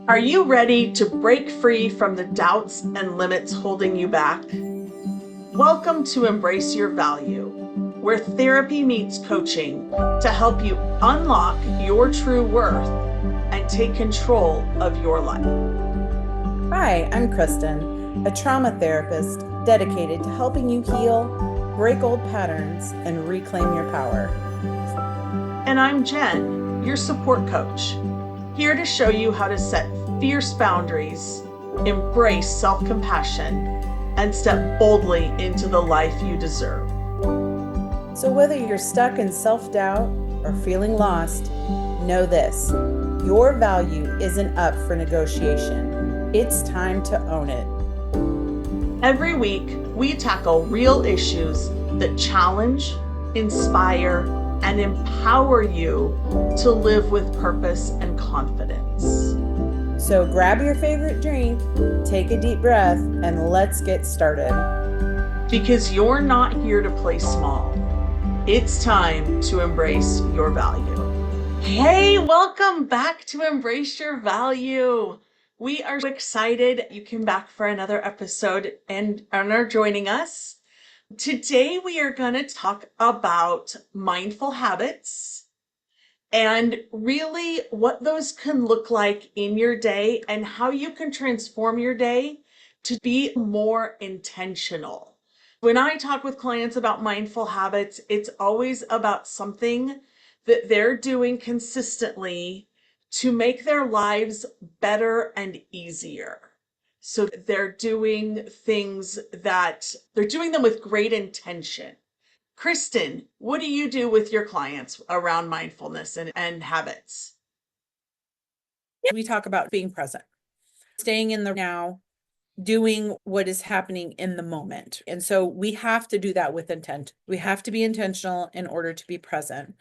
Are you ready to break free from the doubts and limits holding you back? Welcome to Embrace Your Value, where therapy meets coaching to help you unlock your true worth and take control of your life. Hi, I'm Kristen, a trauma therapist dedicated to helping you heal, break old patterns, and reclaim your power. And I'm Jen, your support coach, here to show you how to set fierce boundaries, embrace self compassion, and step boldly into the life you deserve. So, whether you're stuck in self doubt or feeling lost, know this: your value isn't up for negotiation. It's time to own it. Every week, we tackle real issues that challenge, inspire, and empower you to live with purpose and confidence. So, grab your favorite drink, take a deep breath, and let's get started. Because you're not here to play small. It's time to embrace your value. Hey, welcome back to Embrace Your Value. We are so excited you came back for another episode and are joining us. Today, we are going to talk about mindful habits and really what those can look like in your day and how you can transform your day to be more intentional. When I talk with clients about mindful habits, it's always about something that they're doing consistently to make their lives better and easier. So they're doing things that they're doing them with great intention. Kristen, what do you do with your clients around mindfulness and habits? We talk about being present, staying in the now, doing what is happening in the moment. And so we have to do that with intent. We have to be intentional in order to be present,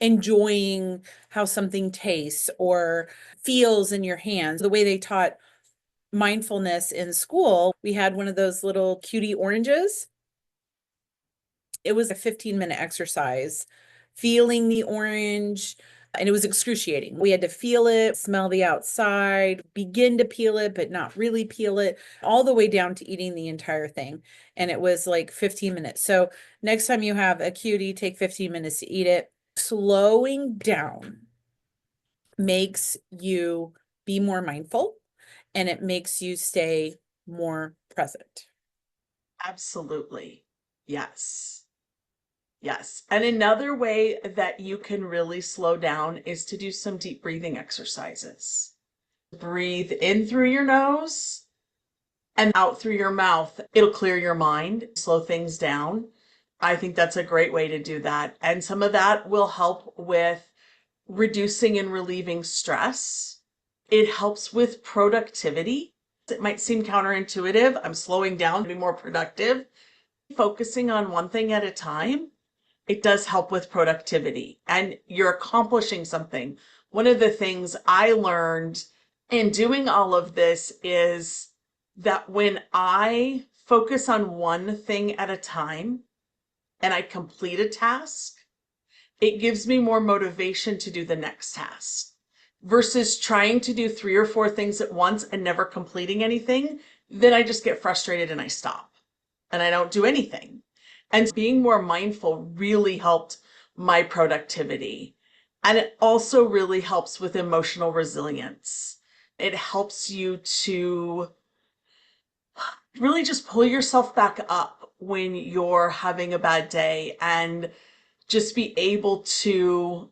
enjoying how something tastes or feels in your hands. The way they taught mindfulness in school, we had one of those little cutie oranges. It was a 15-minute exercise, feeling the orange, and it was excruciating. We had to feel it, smell the outside, begin to peel it, but not really peel it, all the way down to eating the entire thing. And it was like 15 minutes. So next time you have a cutie, take 15 minutes to eat it. Slowing down makes you be more mindful, and it makes you stay more present. Absolutely. Yes. Yes. And another way that you can really slow down is to do some deep breathing exercises. Breathe in through your nose and out through your mouth. It'll clear your mind, slow things down. I think that's a great way to do that. And some of that will help with reducing and relieving stress. It helps with productivity. It might seem counterintuitive. I'm slowing down to be more productive. Focusing on one thing at a time, it does help with productivity and you're accomplishing something. One of the things I learned in doing all of this is that when I focus on one thing at a time and I complete a task, it gives me more motivation to do the next task versus trying to do three or four things at once and never completing anything. Then I just get frustrated and I stop and I don't do anything. And being more mindful really helped my productivity. And it also really helps with emotional resilience. It helps you to really just pull yourself back up when you're having a bad day and just be able to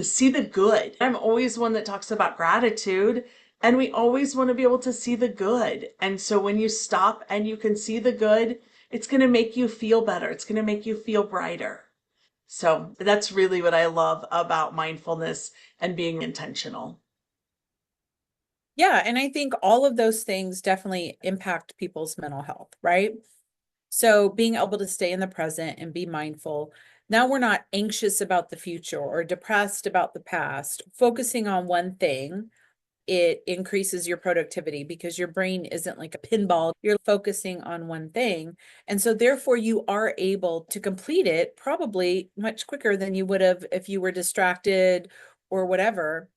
see the good. I'm always one that talks about gratitude, and we always want to be able to see the good. And so when you stop and you can see the good, it's going to make you feel better. It's going to make you feel brighter. So that's really what I love about mindfulness and being intentional. Yeah, and I think all of those things definitely impact people's mental health, right? So being able to stay in the present and be mindful. Now we're not anxious about the future or depressed about the past. Focusing on one thing, it increases your productivity because your brain isn't like a pinball. You're focusing on one thing. And so therefore you are able to complete it probably much quicker than you would have if you were distracted or whatever.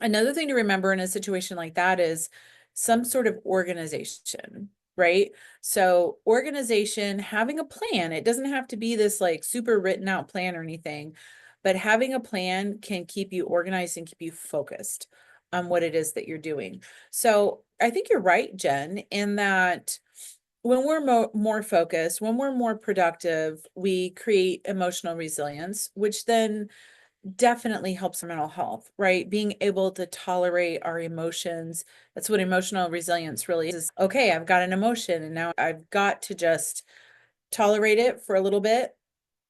Another thing to remember in a situation like that is some sort of organization, right? So organization, having a plan, it doesn't have to be this like super written out plan or anything, but having a plan can keep you organized and keep you focused on what it is that you're doing. So I think you're right, Jen, in that when we're more focused, when we're more productive, we create emotional resilience, which then definitely helps our mental health, right? Being able to tolerate our emotions. That's what emotional resilience really is. Okay, I've got an emotion and now I've got to just tolerate it for a little bit,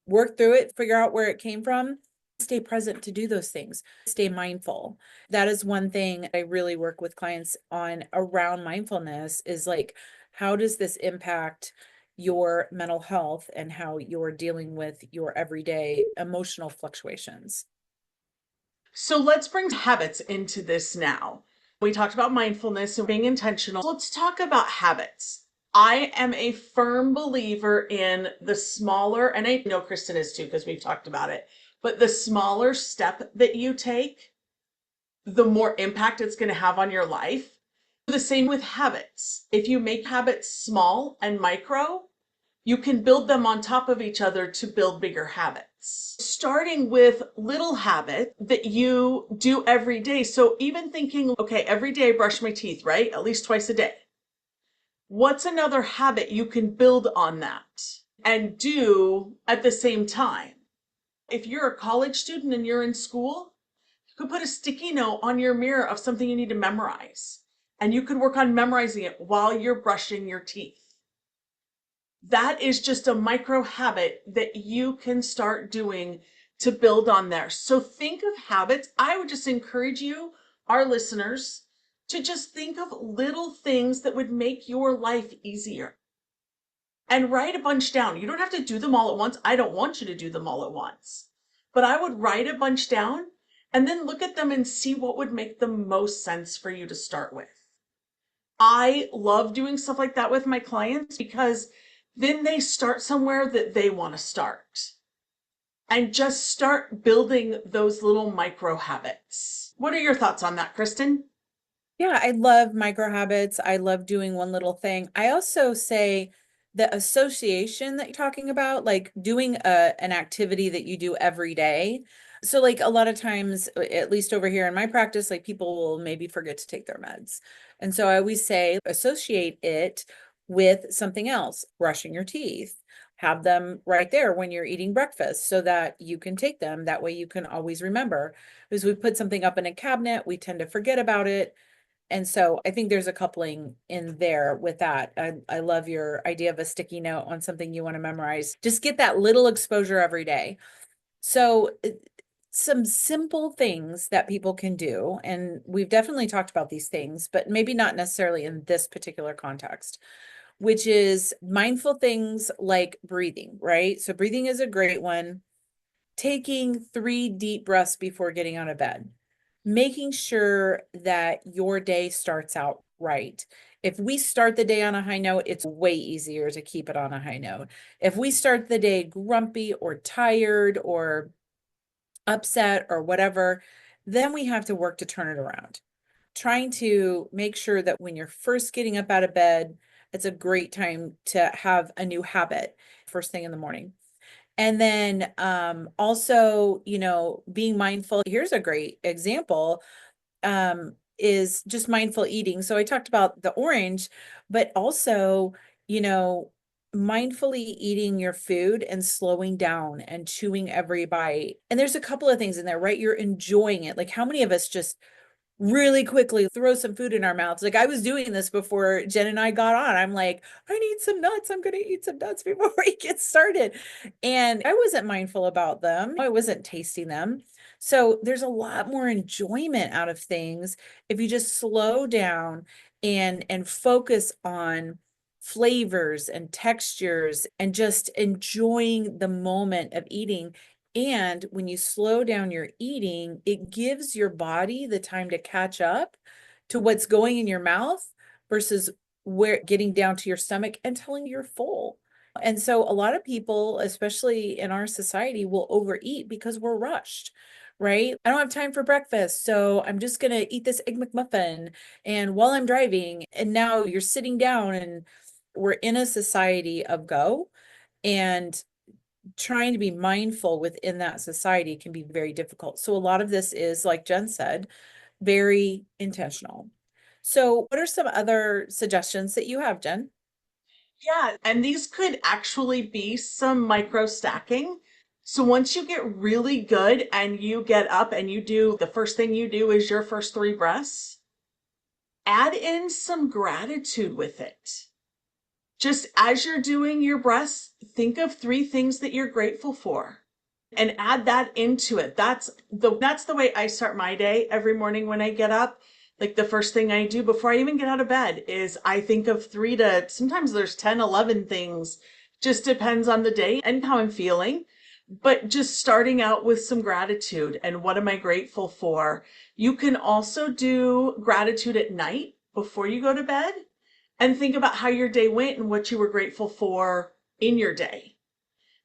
work through it, figure out where it came from, stay present to do those things, stay mindful. That is one thing I really work with clients on around mindfulness is like, how does this impact your mental health and how you're dealing with your everyday emotional fluctuations? So let's bring habits into this now. We talked about mindfulness and being intentional. Let's talk about habits. I am a firm believer in the smaller, and I know Kristen is too, because we've talked about it, but the smaller step that you take, the more impact it's going to have on your life. The same with habits. If you make habits small and micro, you can build them on top of each other to build bigger habits. Starting with little habit that you do every day. So even thinking, okay, every day I brush my teeth, right? At least twice a day. What's another habit you can build on that and do at the same time? If you're a college student and you're in school, you could put a sticky note on your mirror of something you need to memorize. And you could work on memorizing it while you're brushing your teeth. That is just a micro habit that you can start doing to build on there. So think of habits. I would just encourage you, our listeners, to just think of little things that would make your life easier and write a bunch down. You don't have to do them all at once. I don't want you to do them all at once, but I would write a bunch down and then look at them and see what would make the most sense for you to start with. I love doing stuff like that with my clients because then they start somewhere that they want to start and just start building those little micro habits. What are your thoughts on that, Kristen? Yeah, I love micro habits. I love doing one little thing. I also say the association that you're talking about, like doing an activity that you do every day. So like a lot of times, at least over here in my practice, like people will maybe forget to take their meds. And so I always say associate it with something else, brushing your teeth. Have them right there when you're eating breakfast so that you can take them. That way you can always remember. Because we put something up in a cabinet, we tend to forget about it, and so I think there's a coupling in there with that. I love your idea of a sticky note on something you want to memorize. Just get that little exposure every day. So some simple things that people can do, and we've definitely talked about these things, but maybe not necessarily in this particular context, which is mindful things like breathing, right? So breathing is a great one. Taking 3 deep breaths before getting out of bed, making sure that your day starts out right. If we start the day on a high note, it's way easier to keep it on a high note. If we start the day grumpy or tired or upset or whatever, then we have to work to turn it around. Trying to make sure that when you're first getting up out of bed, it's a great time to have a new habit first thing in the morning. And then also, being mindful. Here's a great example, is just mindful eating. So I talked about the orange, but also, you know, mindfully eating your food and slowing down and chewing every bite. And there's a couple of things in there, right? You're enjoying it. Like how many of us just really quickly throw some food in our mouths? Like I was doing this before Jen and I got on. I'm like, I need some nuts. I'm going to eat some nuts before we get started. And I wasn't mindful about them. I wasn't tasting them. So there's a lot more enjoyment out of things if you just slow down and focus on flavors and textures and just enjoying the moment of eating. And when you slow down your eating, it gives your body the time to catch up to what's going in your mouth versus where getting down to your stomach and telling you you're full. And so a lot of people, especially in our society, will overeat because we're rushed, right? I don't have time for breakfast, so I'm just going to eat this Egg McMuffin and while I'm driving. And now you're sitting down and we're in a society of go, and trying to be mindful within that society can be very difficult. So a lot of this is, like Jen said, very intentional. So what are some other suggestions that you have, Jen? Yeah, and these could actually be some micro stacking. So once you get really good and you get up and you do the first thing you do is your first three breaths, add in some gratitude with it. Just as you're doing your breaths, think of three things that you're grateful for and add that into it. That's the way I start my day every morning when I get up. Like the first thing I do before I even get out of bed is I think of three to sometimes there's 10, 11 things. Just depends on the day and how I'm feeling. But just starting out with some gratitude and what am I grateful for? You can also do gratitude at night before you go to bed and think about how your day went and what you were grateful for in your day.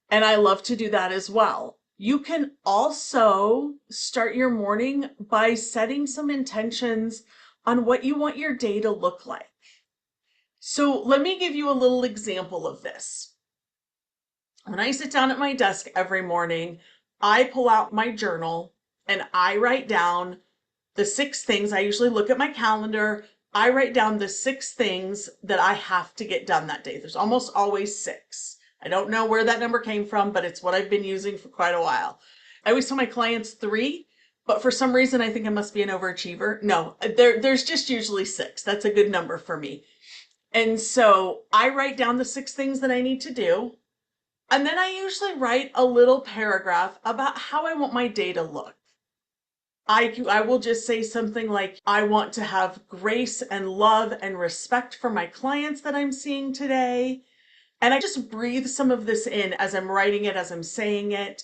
And I love to do that as well. You can also start your morning by setting some intentions on what you want your day to look like. So let me give you a little example of this. When I sit down at my desk every morning, I pull out my journal and I write down the six things. I usually look at my calendar. I write down the six things that I have to get done that day. There's almost always six. I don't know where that number came from, but it's what I've been using for quite a while. I always tell my clients three, but for some reason I think I must be an overachiever. No, there's just usually six. That's a good number for me. And so I write down the six things that I need to do. And then I usually write a little paragraph about how I want my day to look. I will just say something like, I want to have grace and love and respect for my clients that I'm seeing today. And I just breathe some of this in as I'm writing it, as I'm saying it.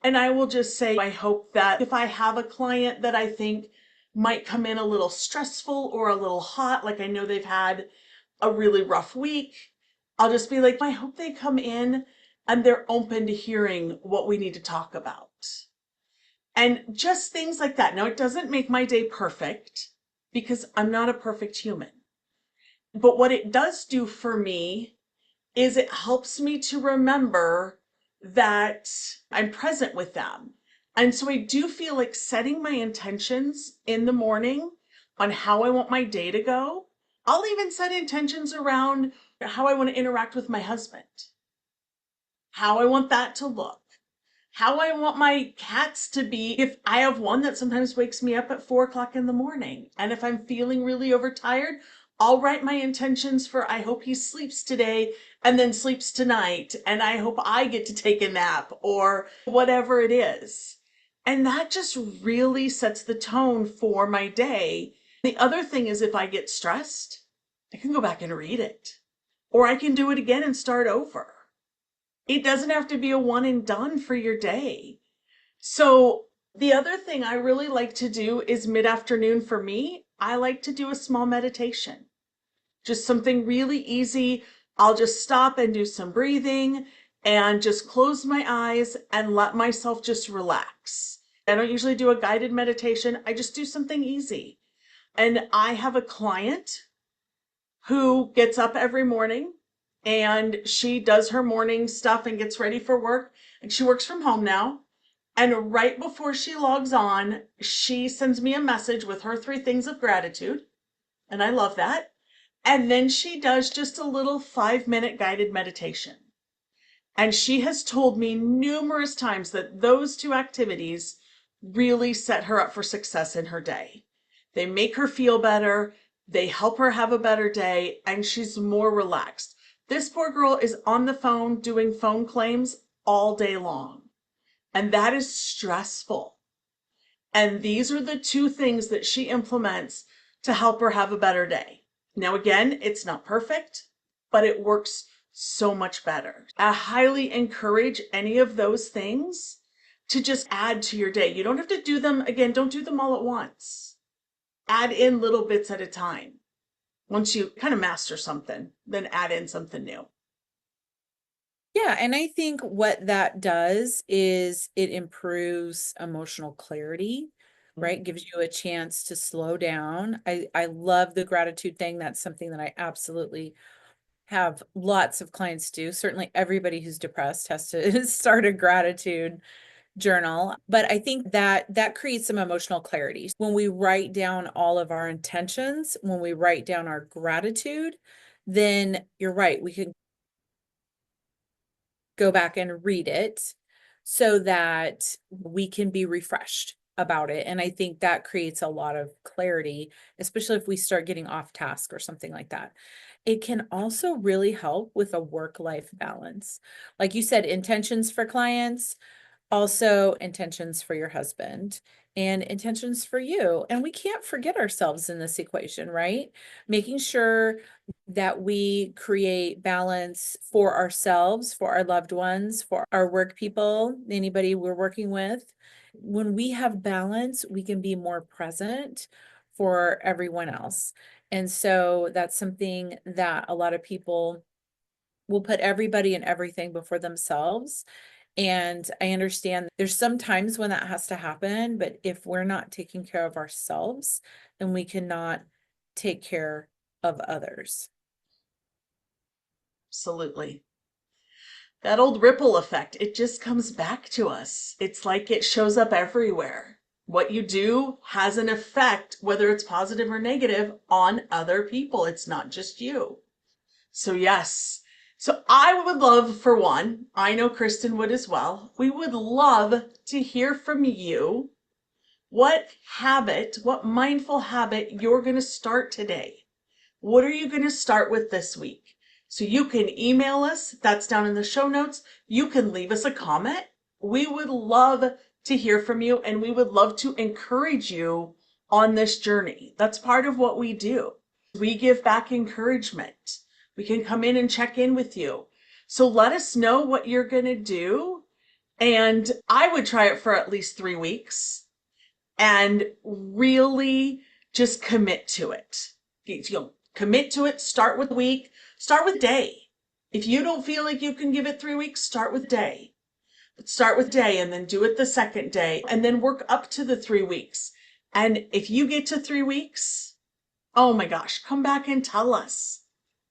And I will just say, I hope that if I have a client that I think might come in a little stressful or a little hot, like I know they've had a really rough week, I'll just be like, I hope they come in and they're open to hearing what we need to talk about. And just things like that. Now, it doesn't make my day perfect because I'm not a perfect human. But what it does do for me is it helps me to remember that I'm present with them. And so I do feel like setting my intentions in the morning on how I want my day to go. I'll even set intentions around how I want to interact with my husband, how I want that to look, how I want my cats to be. If I have one that sometimes wakes me up at 4 o'clock in the morning, and if I'm feeling really overtired, I'll write my intentions for I hope he sleeps today and then sleeps tonight, and I hope I get to take a nap or whatever it is. And that just really sets the tone for my day. The other thing is if I get stressed, I can go back and read it, or I can do it again and start over. It doesn't have to be a one and done for your day. So the other thing I really like to do is mid-afternoon for me, I like to do a small meditation. Just something really easy. I'll just stop and do some breathing and just close my eyes and let myself just relax. I don't usually do a guided meditation. I just do something easy. And I have a client who gets up every morning and she does her morning stuff and gets ready for work. And she works from home now. And right before she logs on, she sends me a message with her three things of gratitude. And I love that. And then she does just a little 5-minute guided meditation. And she has told me numerous times that those two activities really set her up for success in her day. They make her feel better, they help her have a better day, and she's more relaxed. This poor girl is on the phone doing phone claims all day long, and that is stressful. And these are the two things that she implements to help her have a better day. Now, again, it's not perfect, but it works so much better. I highly encourage any of those things to just add to your day. You don't have to do them, again, don't do them all at once. Add in little bits at a time. Once you kind of master something, then add in something new. Yeah, and I think what that does is it improves emotional clarity, right? Gives you a chance to slow down. I love the gratitude thing. That's something that I absolutely have lots of clients do. Certainly everybody who's depressed has to start a gratitude journal, but I think that that creates some emotional clarity. When we write down all of our intentions, when we write down our gratitude, then you're right, we can go back and read it so that we can be refreshed about it. And I think that creates a lot of clarity, especially if we start getting off task or something like that. It can also really help with a work-life balance. Like you said, intentions for clients, also intentions for your husband and intentions for you. And we can't forget ourselves in this equation, right? Making sure that we create balance for ourselves, for our loved ones, for our work people, anybody we're working with. When we have balance, we can be more present for everyone else. And so that's something that a lot of people will put everybody and everything before themselves. And I understand there's some times when that has to happen, but if we're not taking care of ourselves, then we cannot take care of others. Absolutely. That old ripple effect, it just comes back to us. It's like it shows up everywhere. What you do has an effect, whether it's positive or negative, on other people. It's not just you. So, yes. So, I would love, for one, I know Kristen would as well. We would love to hear from you what habit, what mindful habit you're going to start today. What are you going to start with this week? So you can email us, that's down in the show notes. You can leave us a comment. We would love to hear from you, and we would love to encourage you on this journey. That's part of what we do. We give back encouragement. We can come in and check in with you. So let us know what you're going to do. And I would try it for at least 3 weeks and really just commit to it. Commit to it. Start with a week. Start with a day. If you don't feel like you can give it 3 weeks, start with a day. But start with a day and then do it the second day and then work up to the 3 weeks. And if you get to 3 weeks, oh my gosh, come back and tell us.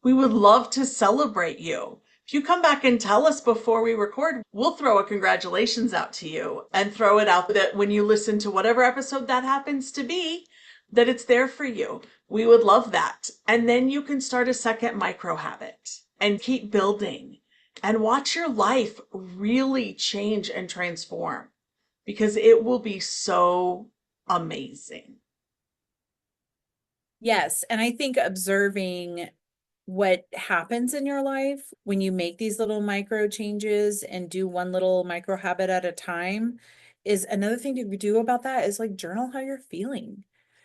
We would love to celebrate you. If you come back and tell us before we record, we'll throw a congratulations out to you and throw it out that when you listen to whatever episode that happens to be, that it's there for you. We would love that. And then you can start a second micro habit and keep building and watch your life really change and transform because it will be so amazing. Yes. And I think observing what happens in your life when you make these little micro changes and do one little micro habit at a time is another thing to do about that is like journal how you're feeling.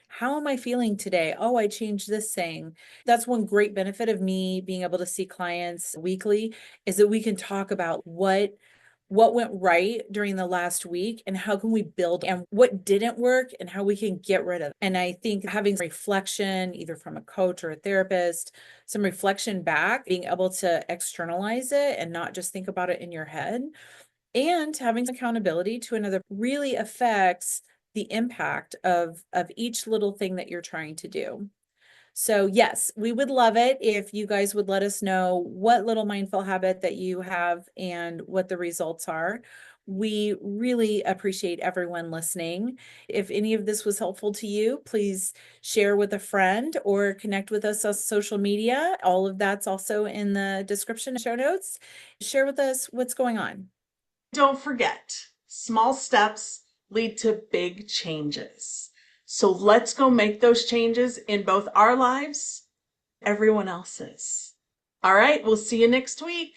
How am I feeling today? Oh, I changed this thing. That's one great benefit of me being able to see clients weekly is that we can talk about what went right during the last week and how can we build and what didn't work and how we can get rid of it. And I think having reflection either from a coach or a therapist, some reflection back, being able to externalize it and not just think about it in your head and having accountability to another really affects the impact of each little thing that you're trying to do. So yes, we would love it if you guys would let us know what little mindful habit that you have and what the results are. We really appreciate everyone listening. If any of this was helpful to you, please share with a friend or connect with us on social media. All of that's also in the description show notes. Share with us what's going on. Don't forget, small steps lead to big changes. So let's go make those changes in both our lives, everyone else's. All right, we'll see you next week.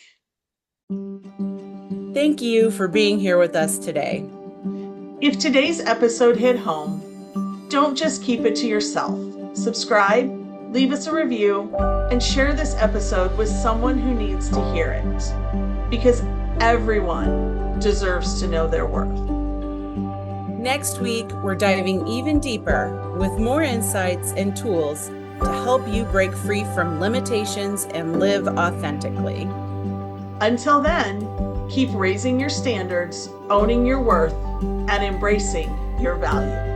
Thank you for being here with us today. If today's episode hit home, don't just keep it to yourself. Subscribe, leave us a review, and share this episode with someone who needs to hear it. Because everyone deserves to know their worth. Next week, we're diving even deeper with more insights and tools to help you break free from limitations and live authentically. Until then, keep raising your standards, owning your worth, and embracing your value.